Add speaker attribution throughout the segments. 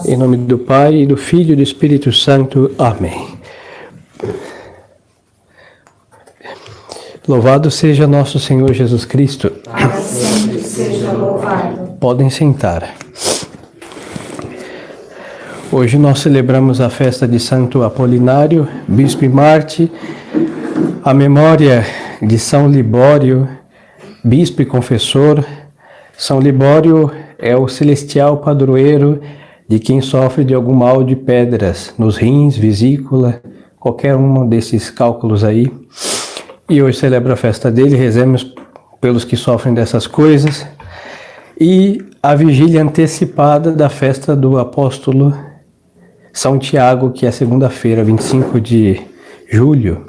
Speaker 1: Em nome do Pai, e do Filho e do Espírito Santo. Amém. Louvado seja nosso Senhor Jesus Cristo.
Speaker 2: Para sempre seja louvado.
Speaker 1: Podem sentar. Hoje nós celebramos a festa de Santo Apolinário, Bispo e Marte, a memória de São Libório, Bispo e Confessor. São Libório é o celestial padroeiro de quem sofre de algum mal de pedras nos rins, vesícula, qualquer um desses cálculos aí. E hoje celebra a festa dele, rezemos pelos que sofrem dessas coisas. E a vigília antecipada da festa do apóstolo São Tiago, que é segunda-feira, 25 de julho.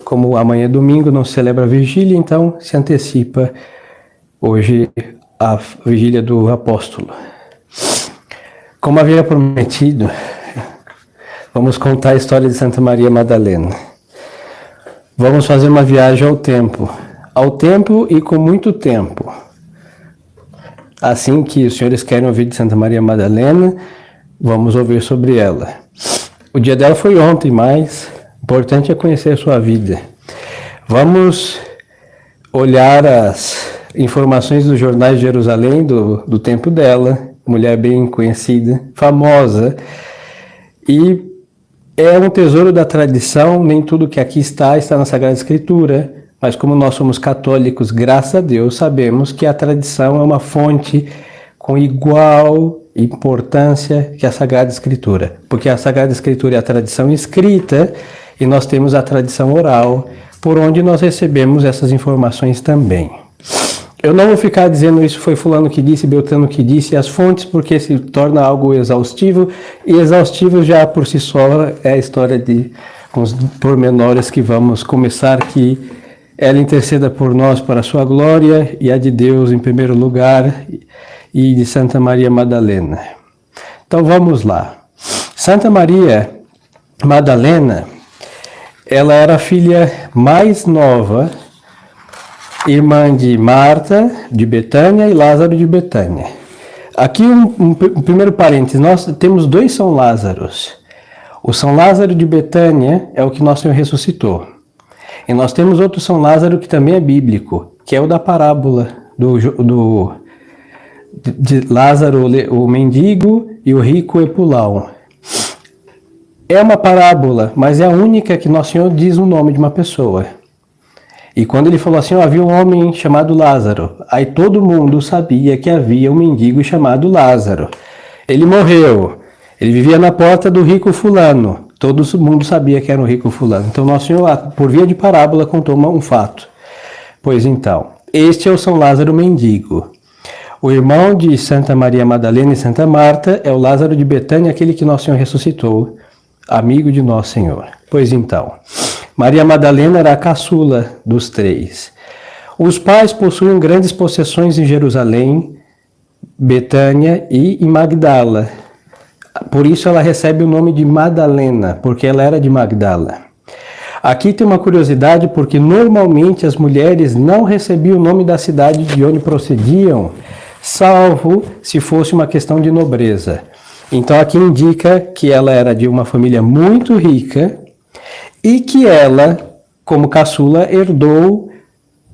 Speaker 1: Como amanhã é domingo, não se celebra a vigília, então se antecipa hoje a vigília do apóstolo. Como havia prometido, vamos contar a história de Santa Maria Madalena. Vamos fazer uma viagem ao tempo e com muito tempo. Assim que os senhores querem ouvir de Santa Maria Madalena, vamos ouvir sobre ela. O dia dela foi ontem, mas importante é conhecer a sua vida. Vamos olhar as informações dos jornais de Jerusalém do tempo dela, mulher bem conhecida, famosa, e é um tesouro da tradição. Nem tudo que aqui está na Sagrada Escritura, mas como nós somos católicos, graças a Deus, sabemos que a tradição é uma fonte com igual importância que a Sagrada Escritura, porque a Sagrada Escritura é a tradição escrita e nós temos a tradição oral, por onde nós recebemos essas informações também. Eu não vou ficar dizendo isso foi fulano que disse, beltrano que disse, as fontes, porque se torna algo exaustivo, e exaustivo já por si só é a história com os pormenores que vamos começar, que ela interceda por nós para a sua glória, e a de Deus em primeiro lugar, e de Santa Maria Madalena. Então vamos lá. Santa Maria Madalena, ela era a filha mais nova, irmã de Marta, de Betânia, e Lázaro de Betânia. Aqui um primeiro parênteses, nós temos dois São Lázaros. O São Lázaro de Betânia é o que Nosso Senhor ressuscitou. E nós temos outro São Lázaro que também é bíblico, que é o da parábola de Lázaro, o mendigo, e o rico Epulau. É uma parábola, mas é a única que Nosso Senhor diz o nome de uma pessoa. E quando ele falou assim, havia um homem chamado Lázaro, aí todo mundo sabia que havia um mendigo chamado Lázaro. Ele morreu, ele vivia na porta do rico fulano, todo mundo sabia que era um rico fulano. Então Nosso Senhor, por via de parábola, contou um fato. Pois então, este é o São Lázaro mendigo. O irmão de Santa Maria Madalena e Santa Marta é o Lázaro de Betânia, aquele que Nosso Senhor ressuscitou, amigo de Nosso Senhor. Pois então, Maria Madalena era a caçula dos três. Os pais possuíam grandes possessões em Jerusalém, Betânia e em Magdala. Por isso ela recebe o nome de Madalena, porque ela era de Magdala. Aqui tem uma curiosidade, porque normalmente as mulheres não recebiam o nome da cidade de onde procediam, salvo se fosse uma questão de nobreza. Então aqui indica que ela era de uma família muito rica, e que ela, como caçula, herdou,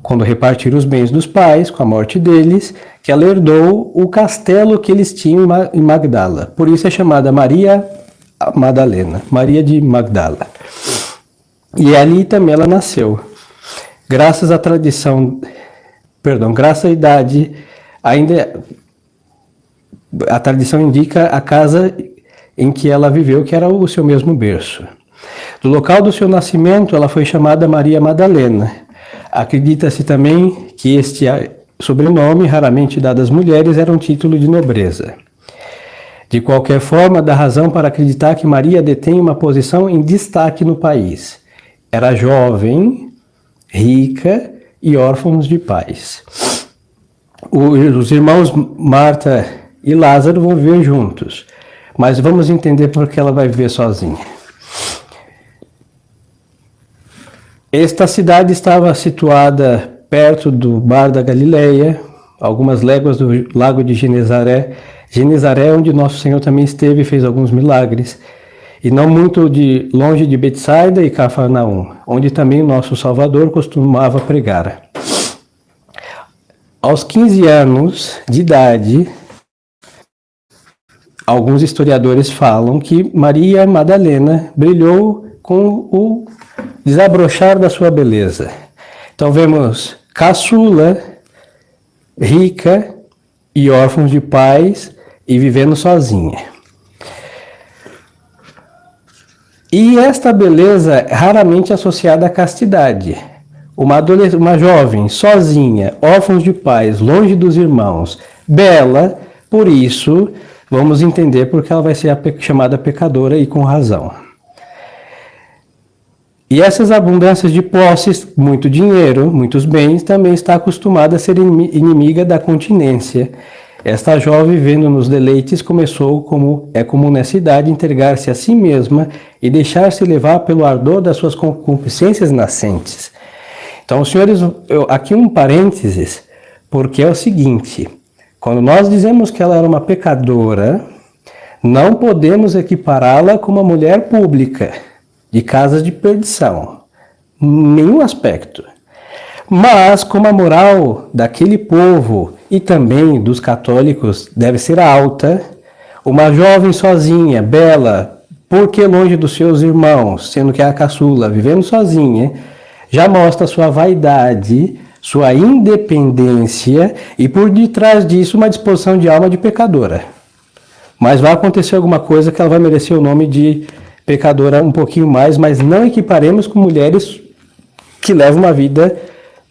Speaker 1: quando repartiram os bens dos pais, com a morte deles, que ela herdou o castelo que eles tinham em Magdala. Por isso é chamada Maria Madalena, Maria de Magdala. E ali também ela nasceu. Graças à idade, ainda a tradição indica a casa em que ela viveu, que era o seu mesmo berço. Do local do seu nascimento, ela foi chamada Maria Madalena. Acredita-se também que este sobrenome, raramente dado às mulheres, era um título de nobreza. De qualquer forma, dá razão para acreditar que Maria detém uma posição em destaque no país. Era jovem, rica e órfãos de pais. Os irmãos Marta e Lázaro vão viver juntos, mas vamos entender por que ela vai viver sozinha. Esta cidade estava situada perto do Mar da Galileia, algumas léguas do lago de Genezaré. Genezaré, onde nosso Senhor também esteve e fez alguns milagres, e não muito longe de Betsaida e Cafarnaum, onde também o nosso Salvador costumava pregar. Aos 15 anos de idade, alguns historiadores falam que Maria Madalena brilhou com o desabrochar da sua beleza. Então vemos caçula, rica e órfãos de pais e vivendo sozinha. E esta beleza raramente associada à castidade. Uma jovem sozinha, órfãos de pais, longe dos irmãos, bela, por isso vamos entender porque ela vai ser chamada pecadora e com razão. E essas abundâncias de posses, muito dinheiro, muitos bens, também está acostumada a ser inimiga da continência. Esta jovem, vivendo nos deleites, começou, como é comum nessa idade, entregar-se a si mesma e deixar-se levar pelo ardor das suas concupiscências nascentes. Então, senhores, aqui um parênteses, porque é o seguinte: quando nós dizemos que ela era uma pecadora, não podemos equipará-la com uma mulher pública, de casas de perdição, em nenhum aspecto. Mas, como a moral daquele povo e também dos católicos deve ser alta, uma jovem sozinha, bela, porque longe dos seus irmãos, sendo que é a caçula, vivendo sozinha, já mostra sua vaidade, sua independência e por detrás disso uma disposição de alma de pecadora. Mas vai acontecer alguma coisa que ela vai merecer o nome de pecadora um pouquinho mais, mas não equiparemos com mulheres que levam uma vida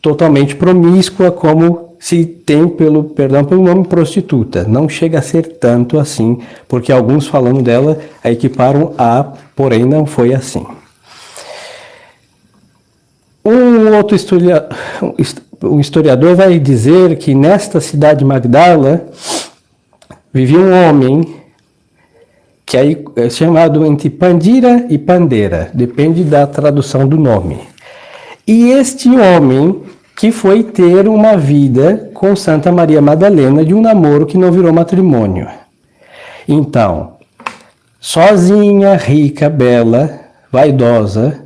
Speaker 1: totalmente promíscua, como se tem pelo nome prostituta. Não chega a ser tanto assim, porque alguns falando dela a equiparam a, porém não foi assim. Um outro historiador vai dizer que nesta cidade de Magdala vivia um homem que é chamado entre Pandira e Pandeira, depende da tradução do nome. E este homem que foi ter uma vida com Santa Maria Madalena de um namoro que não virou matrimônio. Então, sozinha, rica, bela, vaidosa,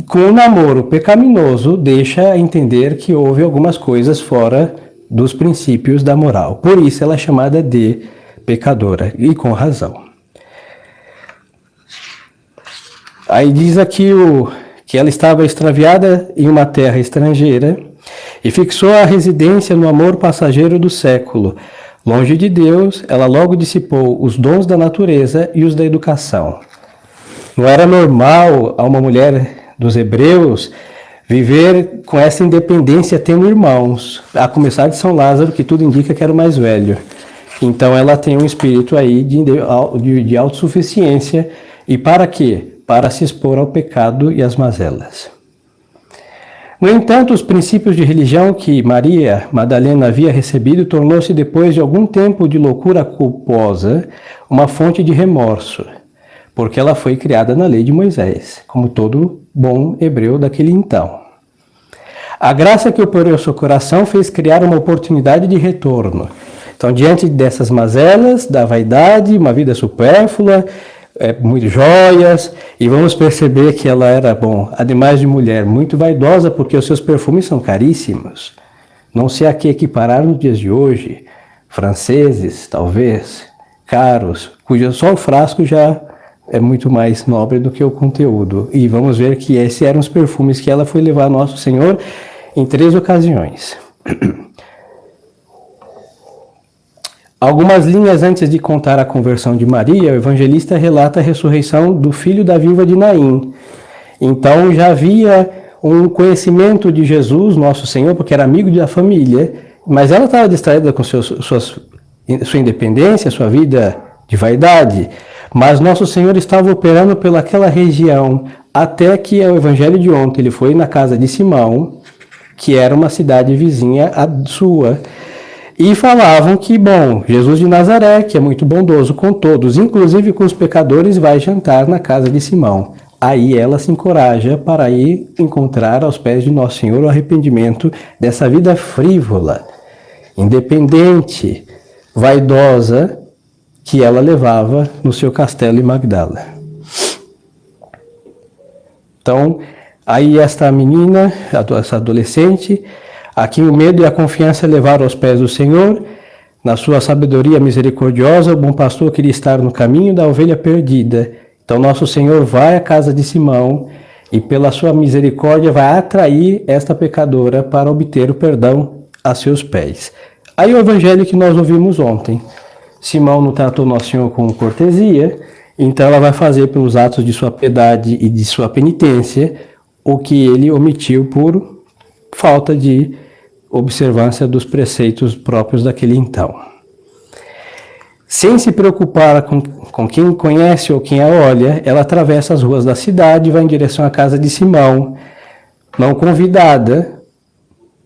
Speaker 1: com um namoro pecaminoso, deixa entender que houve algumas coisas fora dos princípios da moral. Por isso ela é chamada de pecadora, e com razão. Aí diz aqui que ela estava extraviada em uma terra estrangeira e fixou a residência no amor passageiro do século. Longe de Deus, ela logo dissipou os dons da natureza e os da educação. Não era normal a uma mulher dos hebreus viver com essa independência tendo irmãos, a começar de São Lázaro, que tudo indica que era o mais velho. Então ela tem um espírito aí de autossuficiência. E para quê? Para se expor ao pecado e às mazelas. No entanto, os princípios de religião que Maria Madalena havia recebido tornou-se, depois de algum tempo de loucura culposa, uma fonte de remorso, porque ela foi criada na lei de Moisés, como todo bom hebreu daquele então. A graça que operou ao seu coração fez criar uma oportunidade de retorno. Então, diante dessas mazelas, da vaidade, uma vida supérflua, muito joias, e vamos perceber que ela era, ademais de mulher, muito vaidosa, porque os seus perfumes são caríssimos. Não sei a que equiparar nos dias de hoje, franceses, talvez, caros, cujo só o frasco já é muito mais nobre do que o conteúdo. E vamos ver que esses eram os perfumes que ela foi levar a Nosso Senhor em 3 ocasiões. Algumas linhas antes de contar a conversão de Maria, o evangelista relata a ressurreição do filho da viúva de Naim. Então já havia um conhecimento de Jesus, Nosso Senhor, porque era amigo da família, mas ela estava distraída com sua independência, sua vida de vaidade. Mas Nosso Senhor estava operando pelaquela região, até que o evangelho de ontem ele foi na casa de Simão, que era uma cidade vizinha à sua. E falavam que, Jesus de Nazaré, que é muito bondoso com todos, inclusive com os pecadores, vai jantar na casa de Simão. Aí ela se encoraja para ir encontrar aos pés de Nosso Senhor o arrependimento dessa vida frívola, independente, vaidosa que ela levava no seu castelo em Magdala. Então, aí esta menina, essa adolescente, a quem o medo e a confiança levaram aos pés do Senhor, na sua sabedoria misericordiosa, o bom pastor queria estar no caminho da ovelha perdida. Então, nosso Senhor vai à casa de Simão e, pela sua misericórdia, vai atrair esta pecadora para obter o perdão a seus pés. Aí o evangelho que nós ouvimos ontem. Simão não tratou Nosso Senhor com cortesia, então ela vai fazer pelos atos de sua piedade e de sua penitência o que ele omitiu por falta de observância dos preceitos próprios daquele então. Sem se preocupar com quem conhece ou quem a olha, ela atravessa as ruas da cidade e vai em direção à casa de Simão, não convidada.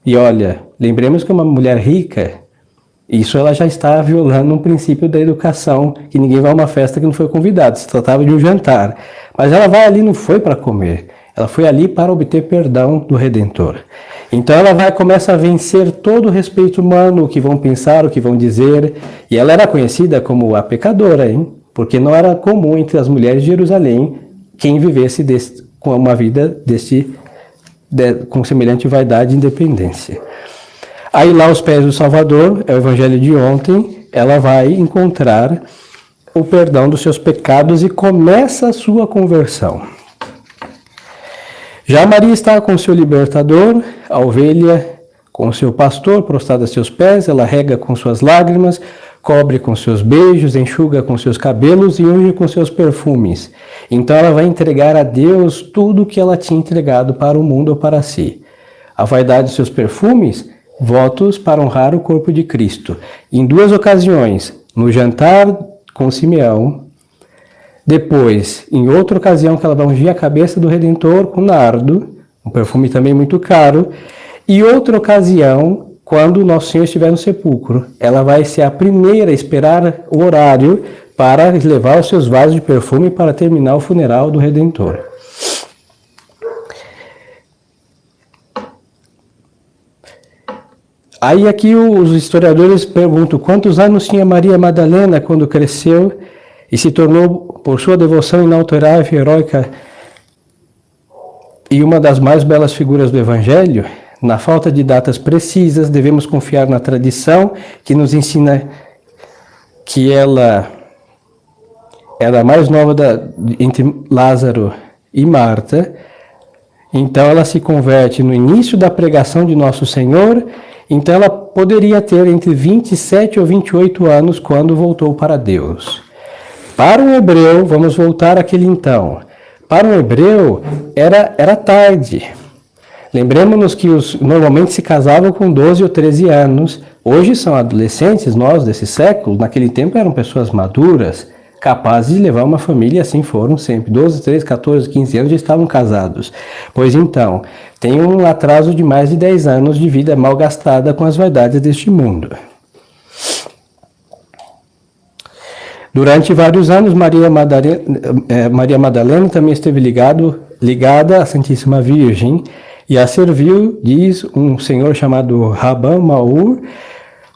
Speaker 1: E olha, lembremos que uma mulher rica, isso ela já está violando um princípio da educação, que ninguém vai a uma festa que não foi convidado, se tratava de um jantar. Mas ela vai ali, não foi para comer, ela foi ali para obter perdão do Redentor. Então ela começa a vencer todo o respeito humano, o que vão pensar, o que vão dizer. E ela era conhecida como a pecadora, hein? Porque não era comum entre as mulheres de Jerusalém quem vivesse com uma vida com semelhante vaidade e independência. Aí lá aos pés do Salvador, é o evangelho de ontem, ela vai encontrar o perdão dos seus pecados e começa a sua conversão. Já Maria está com seu libertador, a ovelha com seu pastor prostrada a seus pés, ela rega com suas lágrimas, cobre com seus beijos, enxuga com seus cabelos e unge com seus perfumes. Então ela vai entregar a Deus tudo o que ela tinha entregado para o mundo ou para si. A vaidade de seus perfumes, votos para honrar o corpo de Cristo. Em 2 ocasiões, no jantar com Simeão, depois, em outra ocasião que ela vai ungir a cabeça do Redentor com nardo, um perfume também muito caro, e outra ocasião, quando o Nosso Senhor estiver no sepulcro, ela vai ser a primeira a esperar o horário para levar os seus vasos de perfume para terminar o funeral do Redentor. Aí aqui os historiadores perguntam quantos anos tinha Maria Madalena quando cresceu e se tornou, por sua devoção inalterável e heróica, e uma das mais belas figuras do Evangelho. Na falta de datas precisas, devemos confiar na tradição que nos ensina que ela era a mais nova entre Lázaro e Marta. Então ela se converte no início da pregação de Nosso Senhor. Então ela poderia ter entre 27 ou 28 anos quando voltou para Deus. Para um hebreu, vamos voltar àquele então. Para um hebreu, era tarde. Lembremos-nos que normalmente se casavam com 12 ou 13 anos. Hoje são adolescentes, nós desse século. Naquele tempo eram pessoas maduras, capazes de levar uma família, e assim foram sempre. 12, 13, 14, 15 anos já estavam casados. Pois então, tem um atraso de mais de 10 anos de vida mal gastada com as vaidades deste mundo. Durante vários anos, Maria Madalena também esteve ligada à Santíssima Virgem e a serviu, diz um senhor chamado Rabban Maur,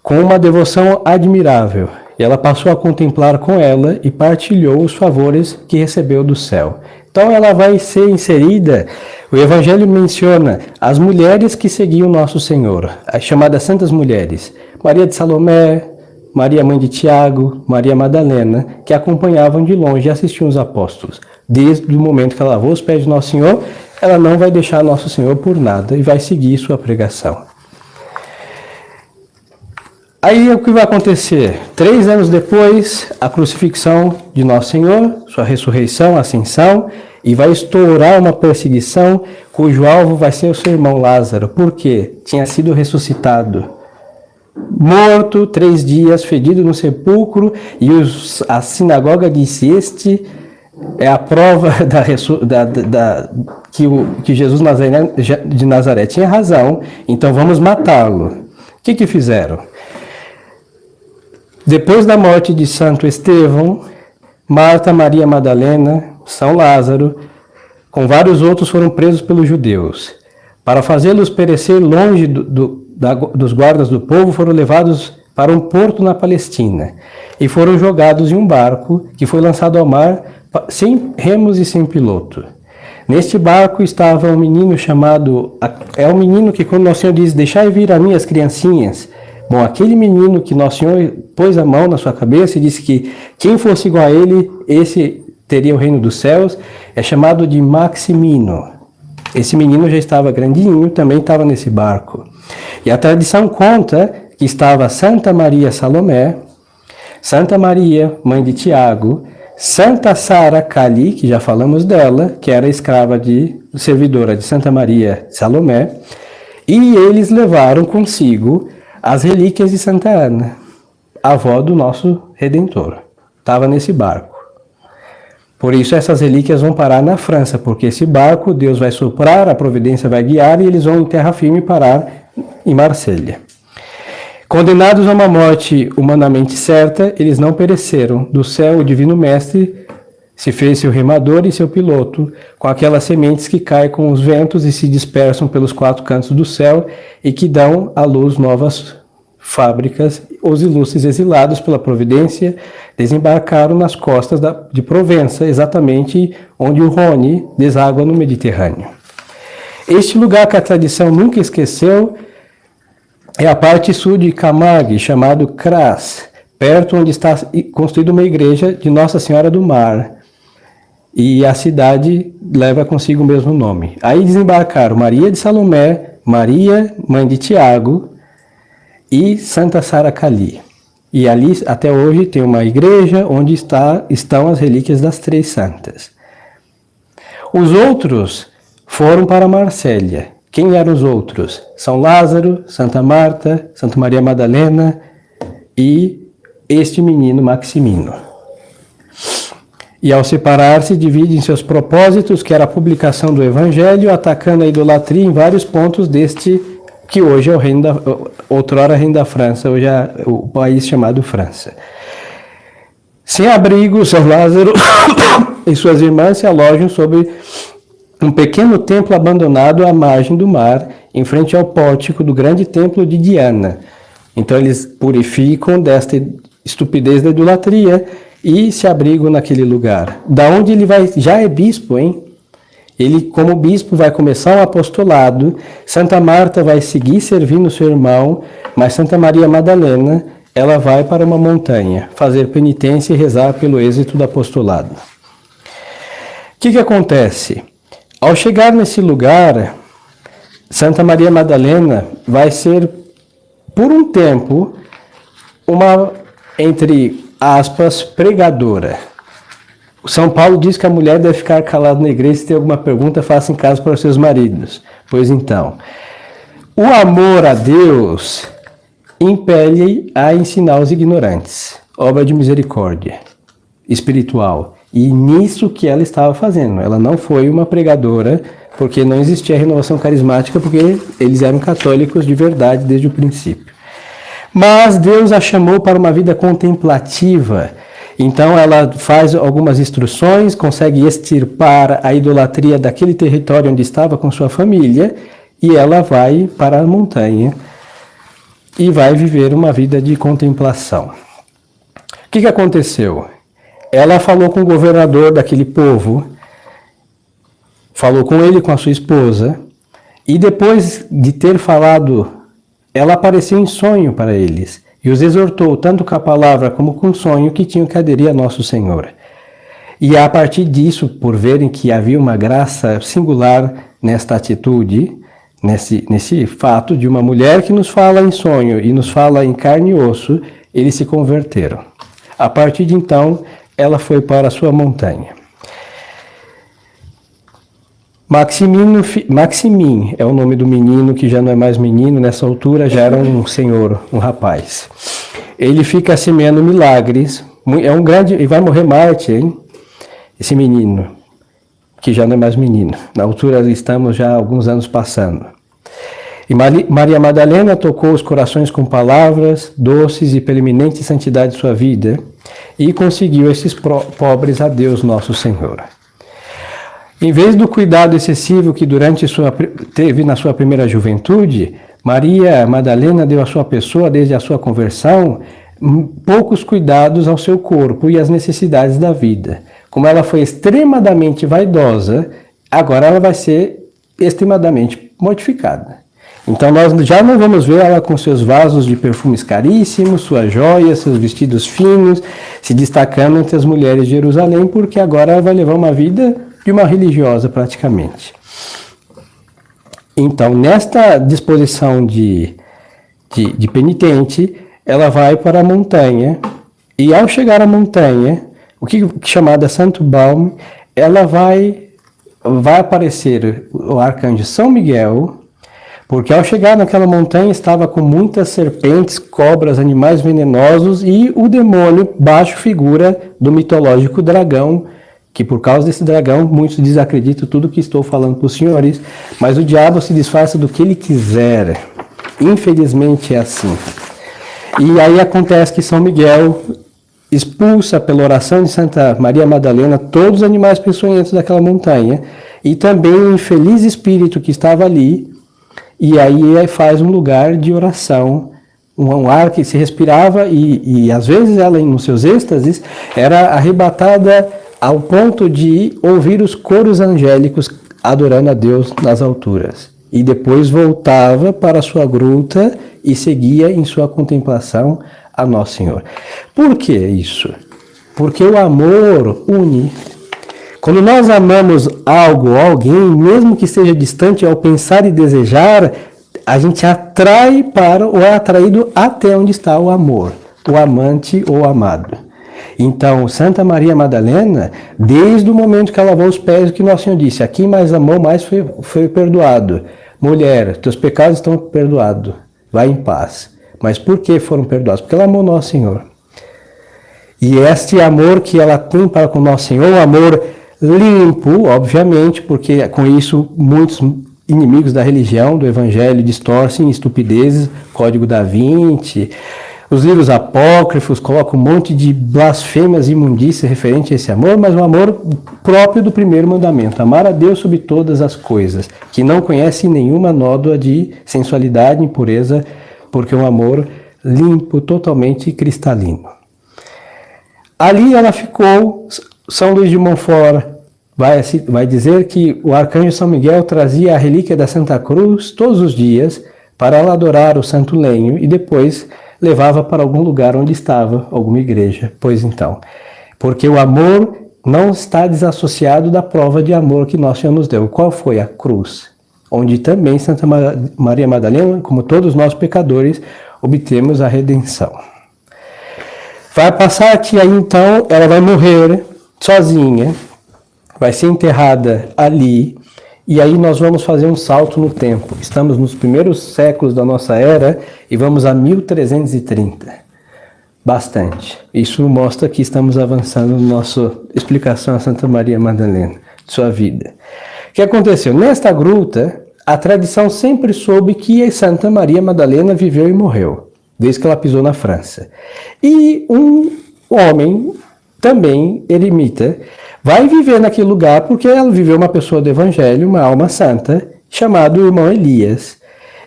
Speaker 1: com uma devoção admirável. E ela passou a contemplar com ela e partilhou os favores que recebeu do céu. Então ela vai ser inserida, o Evangelho menciona as mulheres que seguiam Nosso Senhor, as chamadas Santas Mulheres, Maria de Salomé, Maria mãe de Tiago, Maria Madalena, que acompanhavam de longe e assistiam os apóstolos. Desde o momento que ela lavou os pés de Nosso Senhor, ela não vai deixar Nosso Senhor por nada e vai seguir sua pregação. Aí o que vai acontecer? 3 anos depois, a crucifixão de Nosso Senhor, sua ressurreição, ascensão, e vai estourar uma perseguição cujo alvo vai ser o seu irmão Lázaro. Por quê? Tinha sido ressuscitado. Morto, 3 dias, fedido no sepulcro, e a sinagoga disse: este é a prova que Jesus de Nazaré tinha razão, então vamos matá-lo. O que fizeram? Depois da morte de Santo Estevão, Marta, Maria Madalena, São Lázaro, com vários outros foram presos pelos judeus. Para fazê-los perecer longe dos guardas do povo, foram levados para um porto na Palestina e foram jogados em um barco que foi lançado ao mar sem remos e sem piloto. Neste barco estava um menino chamado... É um menino que quando Nosso Senhor diz, deixai vir a mim as criancinhas. Bom, aquele menino que Nosso Senhor pôs a mão na sua cabeça e disse que quem fosse igual a ele, esse teria o reino dos céus, é chamado de Maximino. Esse menino já estava grandinho, também estava nesse barco. E a tradição conta que estava Santa Maria Salomé, Santa Maria, mãe de Tiago, Santa Sara Cali, que já falamos dela, que era escrava servidora de Santa Maria Salomé, e eles levaram consigo as relíquias de Santa Ana, a avó do nosso Redentor. Estava nesse barco. Por isso essas relíquias vão parar na França, porque esse barco Deus vai soprar, a providência vai guiar e eles vão em terra firme parar em Marselha. Condenados a uma morte humanamente certa, eles não pereceram. Do céu, o Divino Mestre se fez seu remador e seu piloto, com aquelas sementes que caem com os ventos e se dispersam pelos 4 cantos do céu e que dão à luz novas fábricas. Os ilustres exilados pela providência desembarcaram nas costas de Provença, exatamente onde o Rhône deságua no Mediterrâneo. Este lugar que a tradição nunca esqueceu é a parte sul de Camargue, chamado Cras, perto onde está construída uma igreja de Nossa Senhora do Mar. E a cidade leva consigo o mesmo nome. Aí desembarcaram Maria de Salomé, Maria, mãe de Tiago, e Santa Sara Cali. E ali, até hoje, tem uma igreja onde estão as relíquias das 3 santas. Os outros foram para Marselha. Quem eram os outros? São Lázaro, Santa Marta, Santa Maria Madalena e este menino Maximino. E ao separar-se, dividem seus propósitos, que era a publicação do Evangelho, atacando a idolatria em vários pontos deste que hoje é o reino outrora reino da França, hoje é o país chamado França. Sem abrigo, São Lázaro e suas irmãs se alojam sobre um pequeno templo abandonado à margem do mar, em frente ao pórtico do grande templo de Diana. Então eles purificam desta estupidez da idolatria e se abrigam naquele lugar. Da onde ele vai, já é bispo, hein? Ele, como bispo, vai começar o apostolado. Santa Marta vai seguir servindo seu irmão, mas Santa Maria Madalena, ela vai para uma montanha, fazer penitência e rezar pelo êxito do apostolado. O que acontece? Ao chegar nesse lugar, Santa Maria Madalena vai ser, por um tempo, uma, entre aspas, pregadora. O São Paulo diz que a mulher deve ficar calada na igreja, se tem alguma pergunta, faça em casa para os seus maridos. Pois então, o amor a Deus impele a ensinar os ignorantes, obra de misericórdia espiritual. E nisso que ela estava fazendo. Ela não foi uma pregadora, porque não existia renovação carismática, porque eles eram católicos de verdade desde o princípio. Mas Deus a chamou para uma vida contemplativa. Então ela faz algumas instruções, consegue extirpar a idolatria daquele território onde estava com sua família, e ela vai para a montanha e vai viver uma vida de contemplação. O que aconteceu? Ela falou com o governador daquele povo, falou com ele e com a sua esposa, e depois de ter falado, ela apareceu em sonho para eles, e os exortou tanto com a palavra como com o sonho que tinham que aderir a Nosso Senhor. E a partir disso, por verem que havia uma graça singular nesta atitude, nesse fato de uma mulher que nos fala em sonho e nos fala em carne e osso, eles se converteram. A partir de então, ela foi para a sua montanha. Maximin é o nome do menino, que já não é mais menino, nessa altura já era um senhor, um rapaz. Ele fica semeando milagres, é um grande, e vai morrer mártir, hein? Esse menino, que já não é mais menino. Na altura estamos já há alguns anos passando. E Maria Madalena tocou os corações com palavras doces e pela eminente santidade de sua vida, e conseguiu esses pobres a Deus Nosso Senhor. Em vez do cuidado excessivo que teve na sua primeira juventude, Maria Madalena deu à sua pessoa, desde a sua conversão, poucos cuidados ao seu corpo e às necessidades da vida. Como ela foi extremadamente vaidosa, agora ela vai ser extremadamente mortificada. Então nós já não vamos ver ela com seus vasos de perfumes caríssimos, suas joias, seus vestidos finos, se destacando entre as mulheres de Jerusalém, porque agora ela vai levar uma vida de uma religiosa praticamente. Então, nesta disposição de penitente, ela vai para a montanha, e ao chegar à montanha, o que é chamada Santo Balme, ela vai aparecer o arcanjo São Miguel, porque ao chegar naquela montanha estava com muitas serpentes, cobras, animais venenosos, e o demônio, baixo figura do mitológico dragão, que por causa desse dragão, muitos desacreditam tudo que estou falando para os senhores, mas o diabo se disfarça do que ele quiser. Infelizmente é assim. E aí acontece que São Miguel expulsa pela oração de Santa Maria Madalena todos os animais peçonhentos daquela montanha, e também o infeliz espírito que estava ali, e aí faz um lugar de oração, um ar que se respirava, e às vezes ela, nos seus êxtases, era arrebatada ao ponto de ouvir os coros angélicos adorando a Deus nas alturas. E depois voltava para a sua gruta e seguia em sua contemplação a Nosso Senhor. Por que isso? Porque o amor une. Quando nós amamos algo ou alguém, mesmo que esteja distante, ao pensar e desejar, a gente atrai para ou é atraído até onde está o amor, o amante ou o amado. Então, Santa Maria Madalena, desde o momento que ela lavou os pés, o que Nosso Senhor disse, aqui mais amou, mais foi perdoado. Mulher, teus pecados estão perdoados, vai em paz. Mas por que foram perdoados? Porque ela amou Nosso Senhor. E este amor que ela tem para com Nosso Senhor, um amor limpo, obviamente, porque com isso muitos inimigos da religião, do evangelho, distorcem estupidezes, Código da Vinci, os livros apócrifos colocam um monte de blasfêmias e imundícias referente a esse amor, mas um amor próprio do primeiro mandamento, amar a Deus sobre todas as coisas, que não conhece nenhuma nódoa de sensualidade, impureza, porque é um amor limpo, totalmente cristalino. Ali ela ficou. São Luís de Montfort vai dizer que o arcanjo São Miguel trazia a relíquia da Santa Cruz todos os dias para ela adorar o santo lenho e depois levava para algum lugar onde estava alguma igreja. Pois então, porque o amor não está desassociado da prova de amor que Nosso Senhor nos deu. Qual foi? A cruz, onde também Santa Maria Madalena, como todos nós pecadores, obtemos a redenção. Vai passar que aí então ela vai morrer sozinha, vai ser enterrada ali, e aí nós vamos fazer um salto no tempo. Estamos nos primeiros séculos da nossa era e vamos a 1330. Bastante. Isso mostra que estamos avançando na nossa explicação a Santa Maria Madalena, de sua vida. O que aconteceu? Nesta gruta, a tradição sempre soube que Santa Maria Madalena viveu e morreu, desde que ela pisou na França. E um homem, também eremita, vai viver naquele lugar porque ela viveu uma pessoa do Evangelho, uma alma santa, chamado irmão Elias.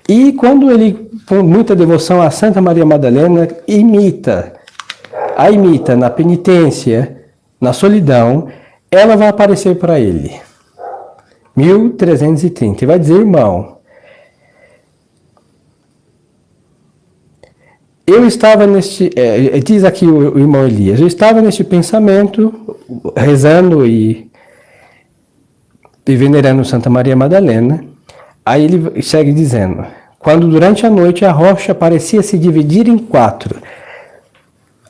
Speaker 1: E quando ele, com muita devoção a Santa Maria Madalena, imita na penitência, na solidão, ela vai aparecer para ele. 1330, e vai dizer, irmão, eu estava diz aqui o irmão Elias, eu estava neste pensamento, rezando e venerando Santa Maria Madalena. Aí ele segue dizendo, quando durante a noite a rocha parecia se dividir em 4.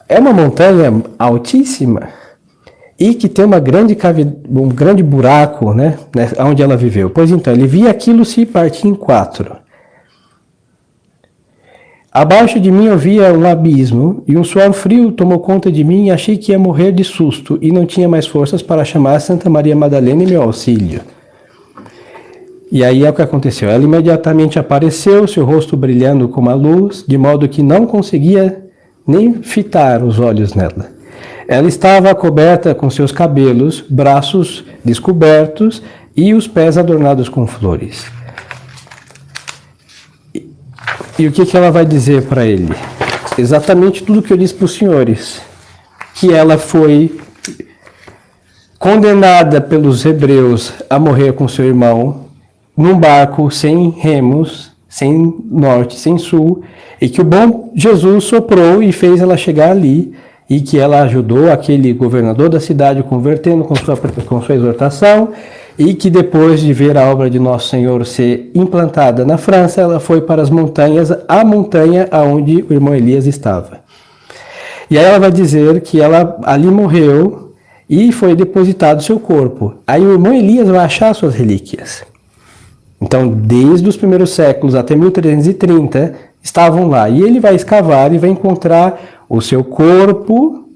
Speaker 1: É uma montanha altíssima e que tem um grande buraco, né, onde ela viveu. Pois então, ele via aquilo se partir em 4. Abaixo de mim eu via um abismo, e um suor frio tomou conta de mim e achei que ia morrer de susto, e não tinha mais forças para chamar Santa Maria Madalena em meu auxílio. E aí é o que aconteceu. Ela imediatamente apareceu, seu rosto brilhando como a luz, de modo que não conseguia nem fitar os olhos nela. Ela estava coberta com seus cabelos, braços descobertos e os pés adornados com flores. E o que ela vai dizer para ele? Exatamente tudo que eu disse para os senhores. Que ela foi condenada pelos hebreus a morrer com seu irmão num barco sem remos, sem norte, sem sul, e que o bom Jesus soprou e fez ela chegar ali, e que ela ajudou aquele governador da cidade convertendo com sua exortação, e que depois de ver a obra de Nosso Senhor ser implantada na França, ela foi para as montanhas, a montanha aonde o irmão Elias estava. E aí ela vai dizer que ela ali morreu e foi depositado seu corpo. Aí o irmão Elias vai achar suas relíquias. Então, desde os primeiros séculos até 1330, estavam lá. E ele vai escavar e vai encontrar o seu corpo,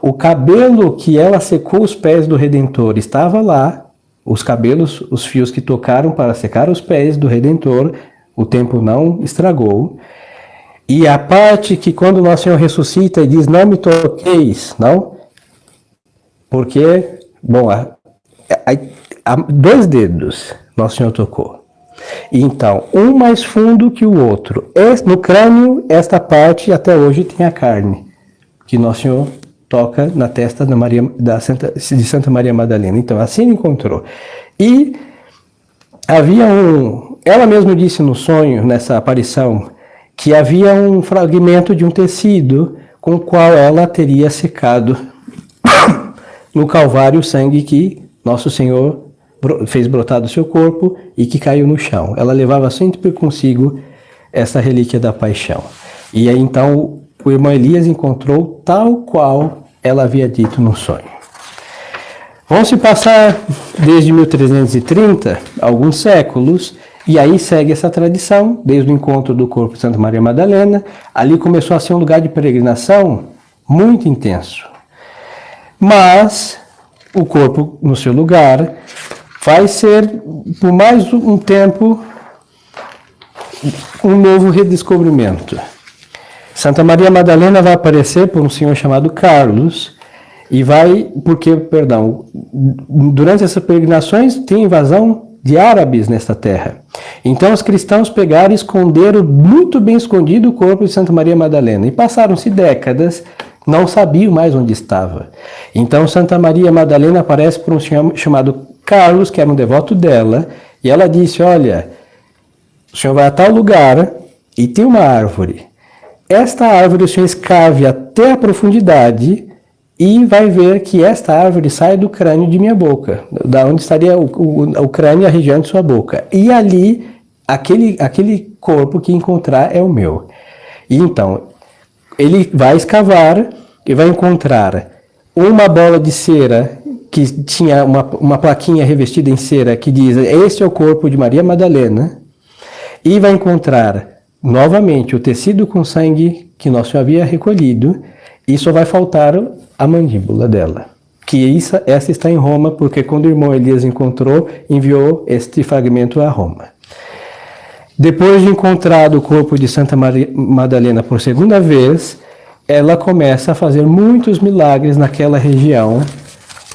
Speaker 1: o cabelo que ela secou os pés do Redentor estava lá, os cabelos, os fios que tocaram para secar os pés do Redentor, o tempo não estragou. E a parte que quando Nosso Senhor ressuscita e diz, não me toqueis, não? Porque, bom, há 2 dedos Nosso Senhor tocou. Então, um mais fundo que o outro. No crânio, esta parte até hoje tem a carne, que Nosso Senhor toca na testa de Santa Maria Madalena. Então, assim ele encontrou. E havia ela mesma disse no sonho, nessa aparição, que havia um fragmento de um tecido com o qual ela teria secado no Calvário o sangue que Nosso Senhor fez brotar do seu corpo e que caiu no chão. Ela levava sempre consigo essa relíquia da paixão. E aí então o irmão Elias encontrou tal qual ela havia dito no sonho. Vão se passar desde 1330, alguns séculos, e aí segue essa tradição, desde o encontro do corpo de Santa Maria Madalena. Ali começou a ser um lugar de peregrinação muito intenso. Mas o corpo no seu lugar vai ser, por mais um tempo, um novo redescobrimento. Santa Maria Madalena vai aparecer por um senhor chamado Carlos, e durante essas peregrinações tem invasão de árabes nesta terra. Então os cristãos pegaram e esconderam, muito bem escondido, o corpo de Santa Maria Madalena. E passaram-se décadas, não sabiam mais onde estava. Então Santa Maria Madalena aparece por um senhor chamado Carlos, que era um devoto dela, e ela disse, olha, o senhor vai a tal lugar e tem uma árvore. Esta árvore o senhor escave até a profundidade e vai ver que esta árvore sai do crânio de minha boca, da onde estaria o crânio e a região de sua boca. E ali, aquele corpo que encontrar é o meu. E então, ele vai escavar e vai encontrar uma bola de cera que tinha uma plaquinha revestida em cera que diz, este é o corpo de Maria Madalena, e vai encontrar novamente o tecido com sangue que Nosso Senhor havia recolhido, e só vai faltar a mandíbula dela. Que essa está em Roma, porque quando o irmão Elias encontrou, enviou este fragmento a Roma. Depois de encontrado o corpo de Santa Maria Madalena por segunda vez, ela começa a fazer muitos milagres naquela região,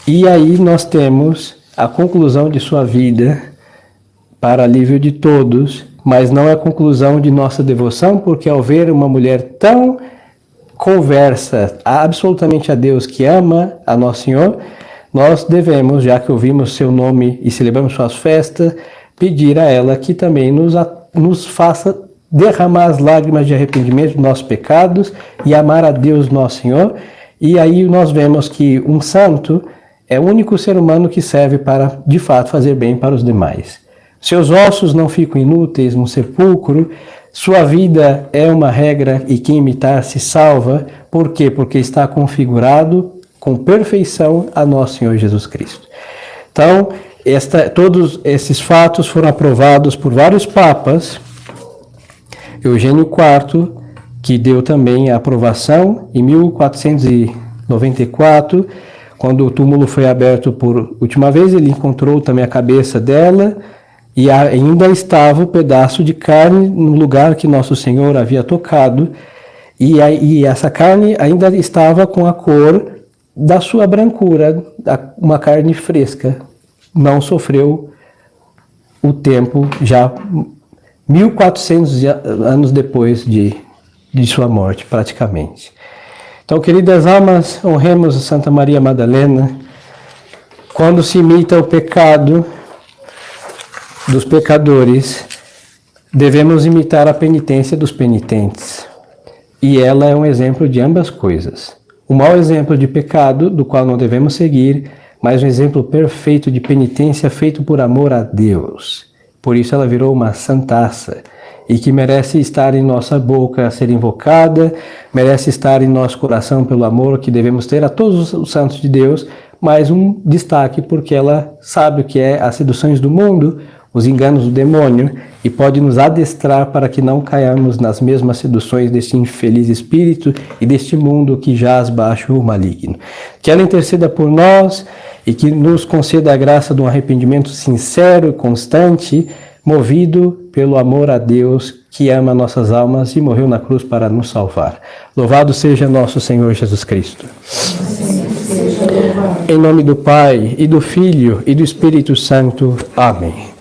Speaker 1: e aí nós temos a conclusão de sua vida, para alívio de todos, mas não é a conclusão de nossa devoção, porque ao ver uma mulher tão conversa absolutamente a Deus, que ama a Nosso Senhor, nós devemos, já que ouvimos seu nome e celebramos suas festas, pedir a ela que também nos faça derramar as lágrimas de arrependimento dos nossos pecados e amar a Deus Nosso Senhor. E aí nós vemos que um santo é o único ser humano que serve para, de fato, fazer bem para os demais. Seus ossos não ficam inúteis no sepulcro, sua vida é uma regra e quem imitar se salva. Por quê? Porque está configurado com perfeição a Nosso Senhor Jesus Cristo. Então, todos esses fatos foram aprovados por vários papas. Eugênio IV, que deu também a aprovação em 1494, quando o túmulo foi aberto por última vez, ele encontrou também a cabeça dela, e ainda estava o pedaço de carne no lugar que Nosso Senhor havia tocado, e essa carne ainda estava com a cor da sua brancura, uma carne fresca, não sofreu o tempo já 1400 anos depois de sua morte, praticamente. Então, queridas almas, honremos a Santa Maria Madalena. Quando se imita o pecado dos pecadores, devemos imitar a penitência dos penitentes. E ela é um exemplo de ambas coisas. O mau exemplo de pecado, do qual não devemos seguir, mas um exemplo perfeito de penitência feito por amor a Deus. Por isso ela virou uma santaça, e que merece estar em nossa boca a ser invocada, merece estar em nosso coração pelo amor que devemos ter a todos os santos de Deus, mas um destaque porque ela sabe o que é as seduções do mundo, os enganos do demônio, e pode nos adestrar para que não caiamos nas mesmas seduções deste infeliz espírito e deste mundo que jaz baixo o maligno. Que ela interceda por nós e que nos conceda a graça de um arrependimento sincero e constante, movido pelo amor a Deus que ama nossas almas e morreu na cruz para nos salvar. Louvado seja nosso Senhor Jesus Cristo. Em nome do Pai, e do Filho, e do Espírito Santo. Amém.